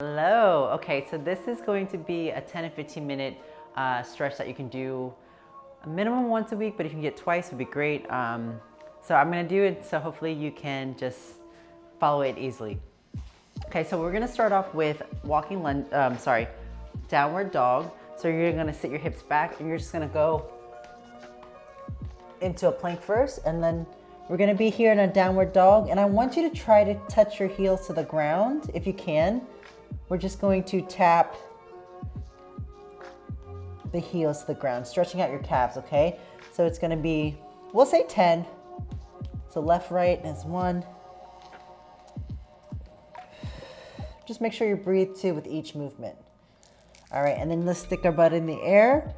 Hello. Okay, so this is going to be a 10 and 15 minute stretch that you can do a minimum once a week, but if you can get twice, would be great. So I'm going to do it so hopefully you can just follow it easily. Okay, so we're going to start off with walking downward dog. So you're going to sit your hips back and you're just going to go into a plank first, and then we're going to be here in a downward dog, and I want you to try to touch your heels to the ground if you can. We're just going to tap the heels to the ground, stretching out your calves, okay? So it's gonna be, we'll say 10. So left, right is 1. Just make sure you breathe too with each movement. All right, and then let's stick our butt in the air.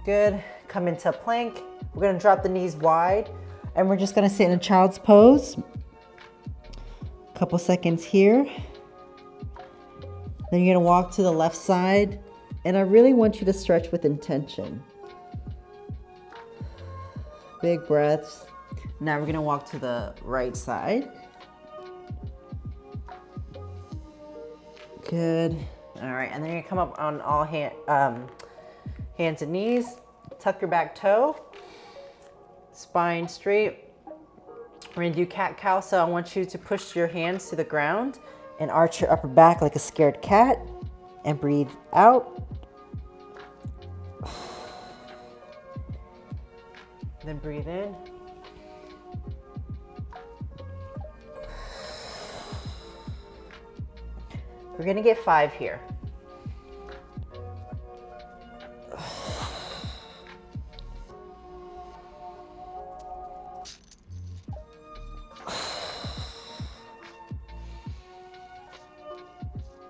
Good, come into a plank. We're gonna drop the knees wide, and we're just gonna sit in a child's pose. Couple seconds here. Then you're gonna walk to the left side, and I really want you to stretch with intention. Big breaths. Now we're gonna walk to the right side. Good. All right, and then you're gonna come up on all hands and knees. Tuck your back toe. Spine straight. We're gonna do cat-cow, so I want you to push your hands to the ground and arch your upper back like a scared cat, and breathe out. Then breathe in. We're gonna get 5 here.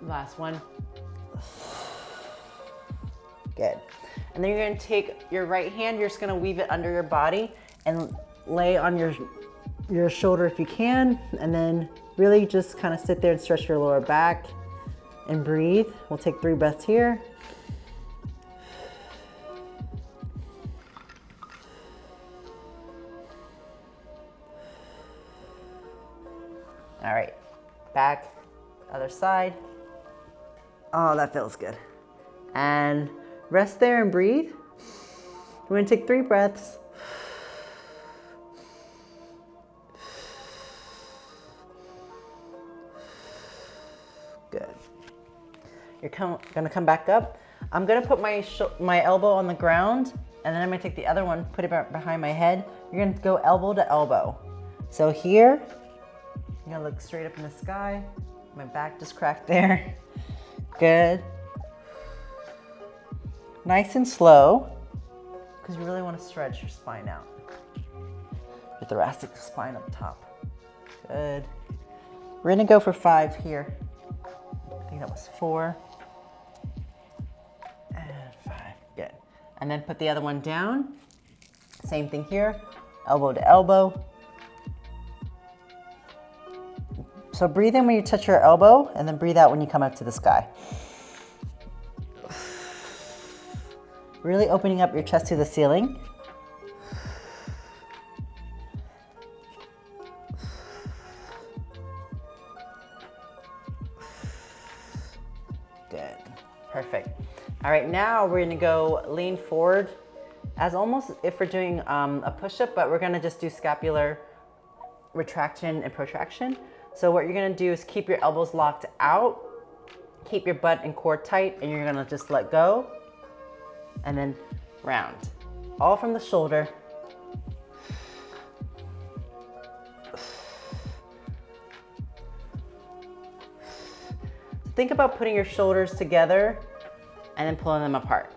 Last one. Good. And then you're going to take your right hand, you're just going to weave it under your body and lay on your shoulder if you can, and then really just kind of sit there and stretch your lower back and breathe. We'll take 3 breaths here. All right, back, other side. Oh, that feels good. And rest there and breathe. We're gonna take 3 breaths. Good. You're gonna come back up. I'm gonna put my elbow on the ground, and then I'm gonna take the other one, put it behind my head. You're gonna go elbow to elbow. So here, I'm gonna look straight up in the sky. My back just cracked there. Good. Nice and slow, because you really want to stretch your spine out. Your thoracic spine up top. Good. We're gonna go for 5 here. I think that was 4. And 5, good. And then put the other one down. Same thing here, elbow to elbow. So breathe in when you touch your elbow, and then breathe out when you come up to the sky. Really opening up your chest to the ceiling. Good, perfect. All right, now we're gonna go lean forward as almost if we're doing a push-up, but we're gonna just do scapular retraction and protraction. So what you're gonna do is keep your elbows locked out, keep your butt and core tight, and you're gonna just let go, and then round. All from the shoulder. Think about putting your shoulders together and then pulling them apart.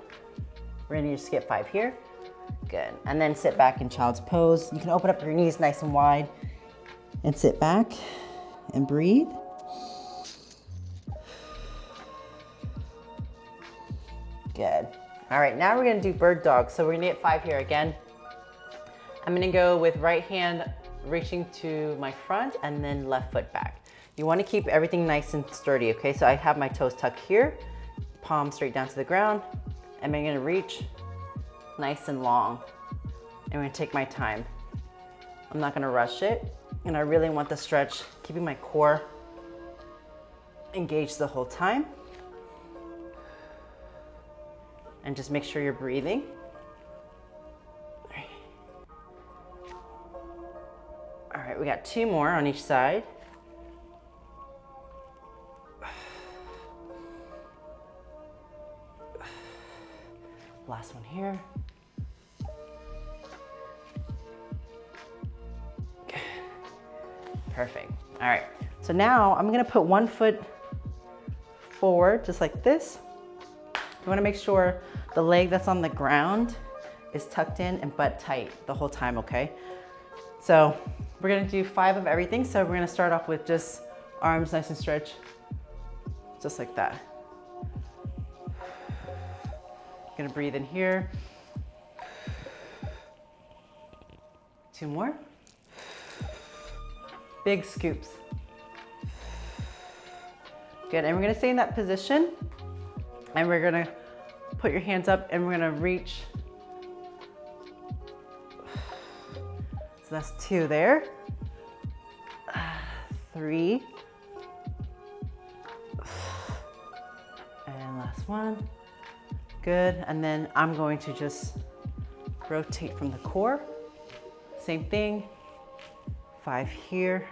We're gonna just get 5 here. Good, and then sit back in child's pose. You can open up your knees nice and wide and sit back and breathe. Good. All right, now we're gonna do bird dog. So we're gonna get 5 here again. I'm gonna go with right hand reaching to my front and then left foot back. You wanna keep everything nice and sturdy, okay? So I have my toes tucked here, palm straight down to the ground, and I'm gonna reach nice and long. And I'm gonna take my time. I'm not gonna rush it, and I really want the stretch, keeping my core Engage the whole time. And just make sure you're breathing. All right, we got 2 more on each side. Last one here. Perfect. All right, so now I'm gonna put 1 foot forward, just like this. You wanna make sure the leg that's on the ground is tucked in and butt tight the whole time, okay? So we're gonna do 5 of everything. So we're gonna start off with just arms nice and stretched, just like that. Gonna breathe in here. 2 more. Big scoops. Good, and we're gonna stay in that position, and we're gonna put your hands up and we're gonna reach. So that's 2 there. 3. And last one. Good, and then I'm going to just rotate from the core. Same thing, 5 here.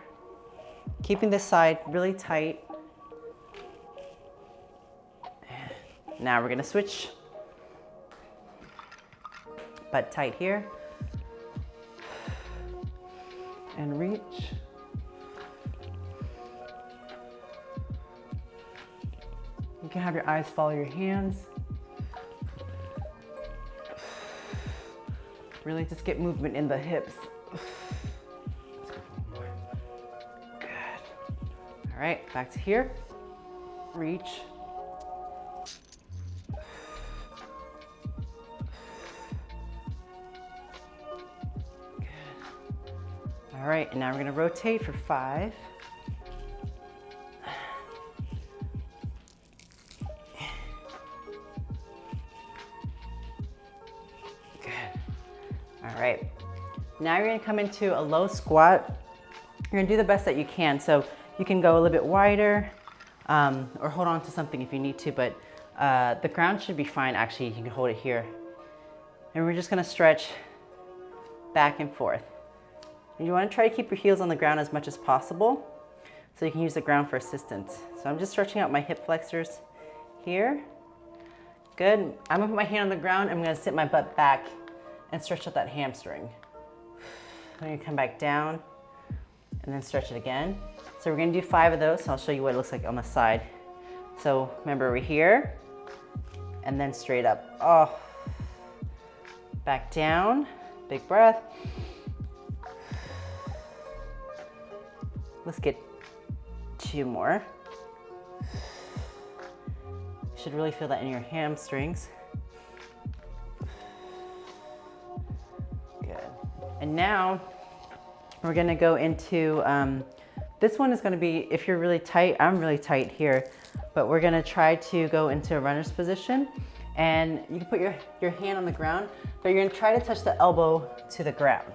Keeping this side really tight. Now we're gonna switch. Butt tight here. And reach. You can have your eyes follow your hands. Really just get movement in the hips. Good. All right, back to here. Reach. Good. All right, and now we're gonna rotate for 5. All right, now you're gonna come into a low squat. You're gonna do the best that you can. So you can go a little bit wider or hold on to something if you need to, but the ground should be fine actually. You can hold it here. And we're just gonna stretch back and forth. And you wanna try to keep your heels on the ground as much as possible so you can use the ground for assistance. So I'm just stretching out my hip flexors here. Good, I'm gonna put my hand on the ground. I'm gonna sit my butt back and stretch out that hamstring. Then you come back down and then stretch it again. So we're gonna do 5 of those. So I'll show you what it looks like on the side. So remember, we're here and then straight up. Oh, back down, big breath. Let's get 2 more. You should really feel that in your hamstrings. And now we're gonna go into, this one is gonna be, if you're really tight, I'm really tight here, but we're gonna try to go into a runner's position. And you can put your hand on the ground, but you're gonna try to touch the elbow to the ground.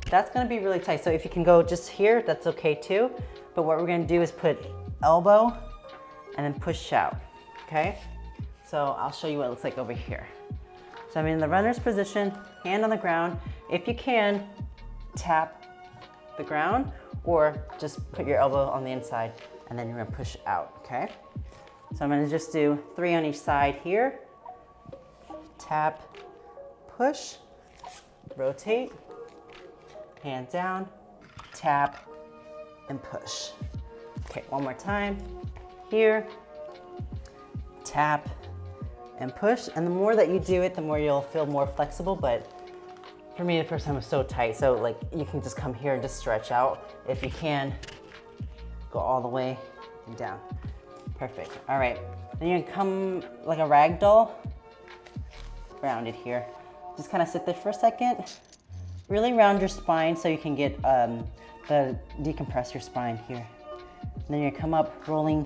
That's gonna be really tight. So if you can go just here, that's okay too. But what we're gonna do is put elbow and then push out, okay? So I'll show you what it looks like over here. So I'm in the runner's position, hand on the ground. If you can, tap the ground or just put your elbow on the inside and then you're gonna push out, okay? So I'm gonna just do 3 on each side here. Tap, push, rotate, hand down, tap, and push. Okay, one more time. Here, tap, and push. And the more that you do it, the more you'll feel more flexible. But for me, the first time was so tight. So like you can just come here and just stretch out. If you can, go all the way and down. Perfect. All right. Then you're gonna come like a rag doll, rounded here. Just kind of sit there for a second. Really round your spine so you can get decompress your spine here. And then you're gonna come up, rolling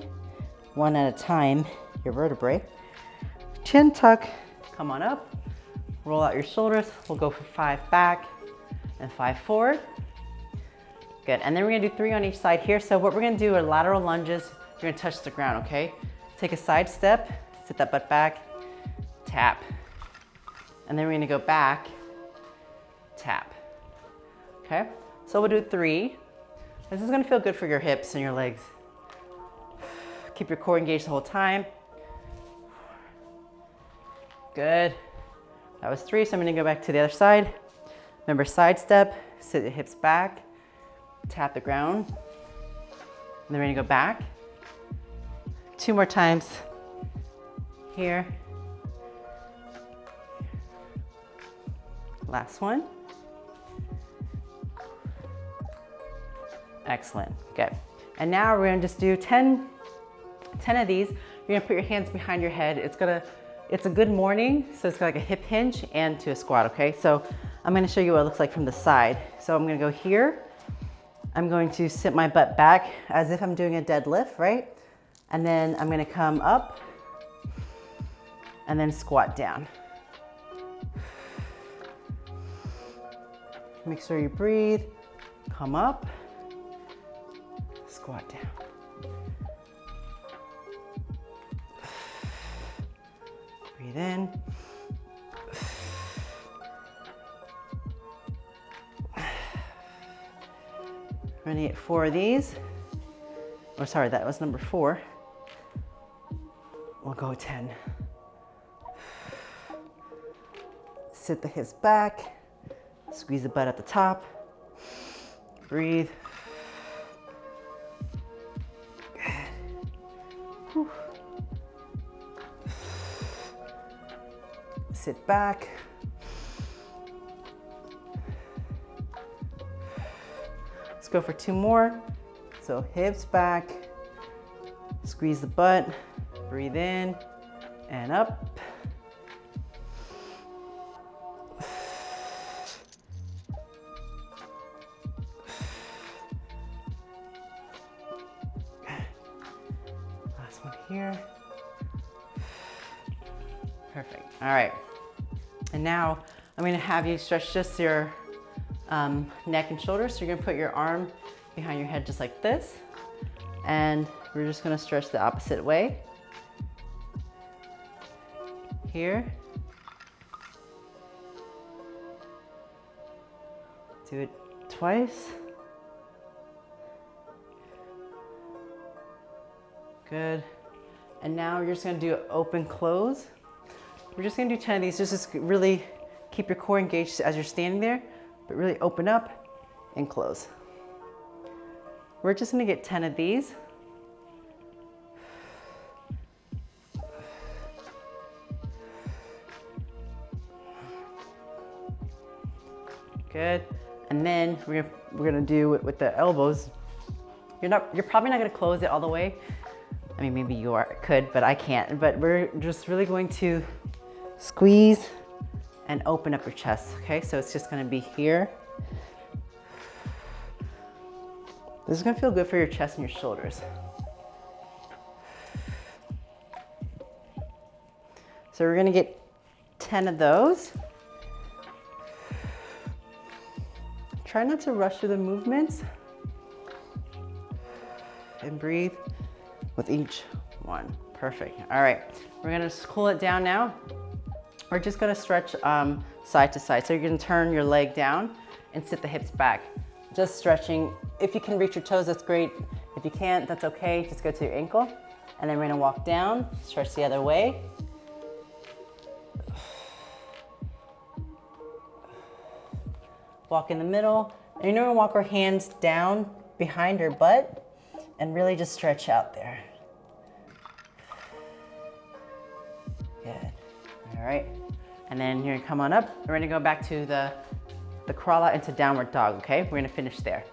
one at a time, your vertebrae. Chin tuck, come on up, roll out your shoulders. We'll go for 5 back and 5 forward. Good, and then we're gonna do 3 on each side here. So what we're gonna do are lateral lunges you're gonna touch the ground, okay? Take a side step, sit that butt back, tap. And then we're gonna go back, tap. Okay? So we'll do 3. This is gonna feel good for your hips and your legs. Keep your core engaged the whole time. Good. That was 3, so I'm gonna go back to the other side. Remember, side step, sit the hips back, tap the ground. And then we're gonna go back. 2 more times. Here. Last one. Excellent, good. And now we're gonna just do 10 of these. You're gonna put your hands behind your head. It's a good morning, so it's like a hip hinge and to a squat, okay? So I'm gonna show you what it looks like from the side. So I'm gonna go here. I'm going to sit my butt back as if I'm doing a deadlift, right? And then I'm gonna come up and then squat down. Make sure you breathe, come up, squat down. Breathe in. We're gonna get 4 of these. Oh, sorry, that was number 4. We'll go 10. Sit the hips back. Squeeze the butt at the top. Breathe. Good. Sit back. Let's go for 2 more. So hips back. Squeeze the butt. Breathe in and up. Here. Perfect. All right. And now I'm going to have you stretch just your neck and shoulders. So you're going to put your arm behind your head just like this. And we're just going to stretch the opposite way. Here. Do it twice. Good. And now you're just gonna do open, close. We're just gonna do 10 of these. Just to really keep your core engaged as you're standing there, but really open up and close. We're just gonna get 10 of these. Good. And then we're gonna do it with the elbows. You're probably not gonna close it all the way. I mean, maybe you could, but I can't. But we're just really going to squeeze and open up your chest, okay? So it's just gonna be here. This is gonna feel good for your chest and your shoulders. So we're gonna get 10 of those. Try not to rush through the movements. And breathe with each one. Perfect. All right, we're gonna cool it down now. We're just gonna stretch side to side. So you're gonna turn your leg down and sit the hips back. Just stretching. If you can reach your toes, that's great. If you can't, that's okay. Just go to your ankle. And then we're gonna walk down, stretch the other way. Walk in the middle. And you're gonna walk our hands down behind our butt and really just stretch out there. Good. All right. And then you're gonna come on up. We're gonna go back to the crawl out into downward dog, okay? We're gonna finish there.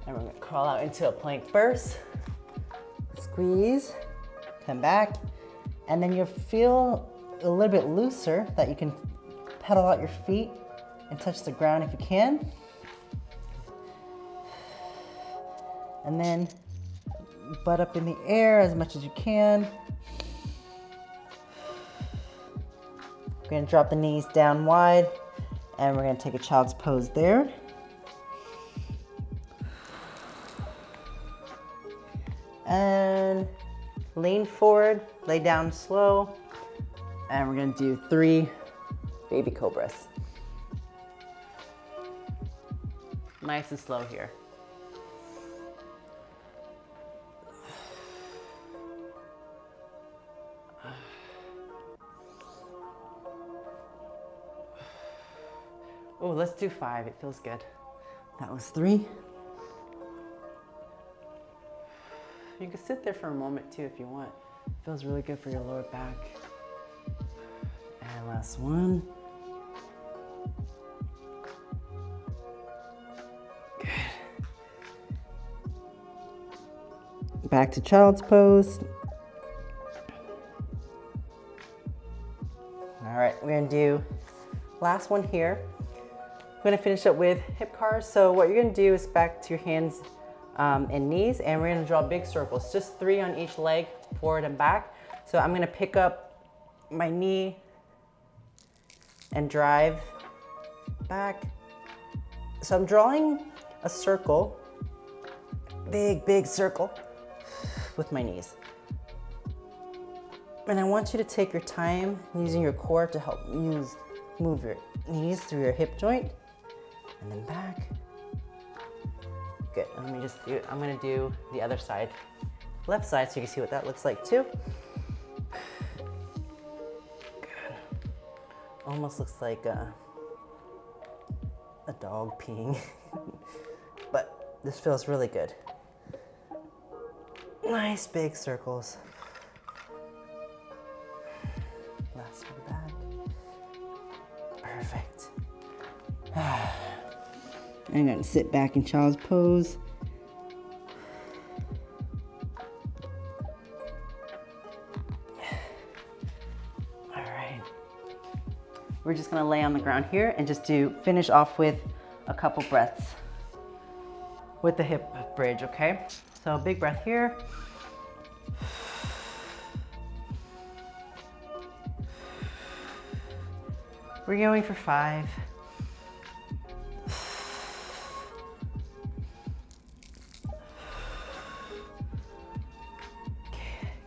And we're gonna crawl out into a plank first. Squeeze, come back. And then you'll feel a little bit looser that you can pedal out your feet and touch the ground if you can. And then butt up in the air as much as you can. We're gonna drop the knees down wide and we're gonna take a child's pose there. And lean forward, lay down slow. And we're gonna do 3 baby cobras. Nice and slow here. Oh, let's do 5, it feels good. That was 3. You can sit there for a moment too if you want. It feels really good for your lower back. And last one. Good. Back to child's pose. All right, we're gonna do last one here. I'm gonna finish up with hip cars. So what you're gonna do is back to your hands and knees, and we're gonna draw big circles, just 3 on each leg, forward and back. So I'm gonna pick up my knee and drive back. So I'm drawing a circle, big circle with my knees. And I want you to take your time using your core to help move your knees through your hip joint and then back. Good, and let me just do, I'm gonna do the other side, left side, so you can see what that looks like too. Good. Almost looks like a dog peeing, but this feels really good. Nice big circles. Last one back. Perfect. I'm gonna sit back in child's pose. All right. We're just gonna lay on the ground here and just finish off with a couple breaths with the hip bridge, okay? So a big breath here. We're going for 5.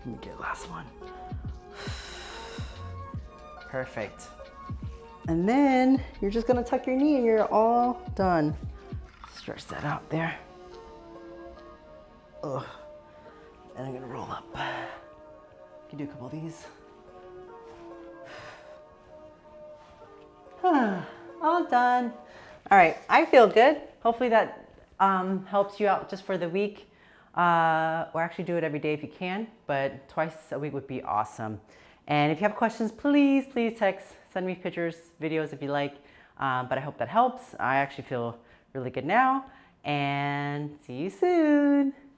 Let me get last one. Perfect. And then you're just gonna tuck your knee and you're all done. Stretch that out there. Ugh. And I'm gonna roll up. You can do a couple of these. All done. All right, I feel good. Hopefully that helps you out just for the week. Or actually do it every day if you can, but twice a week would be awesome. And if you have questions, please text, send me pictures, videos if you like. But I hope that helps. I actually feel really good now, and see you soon.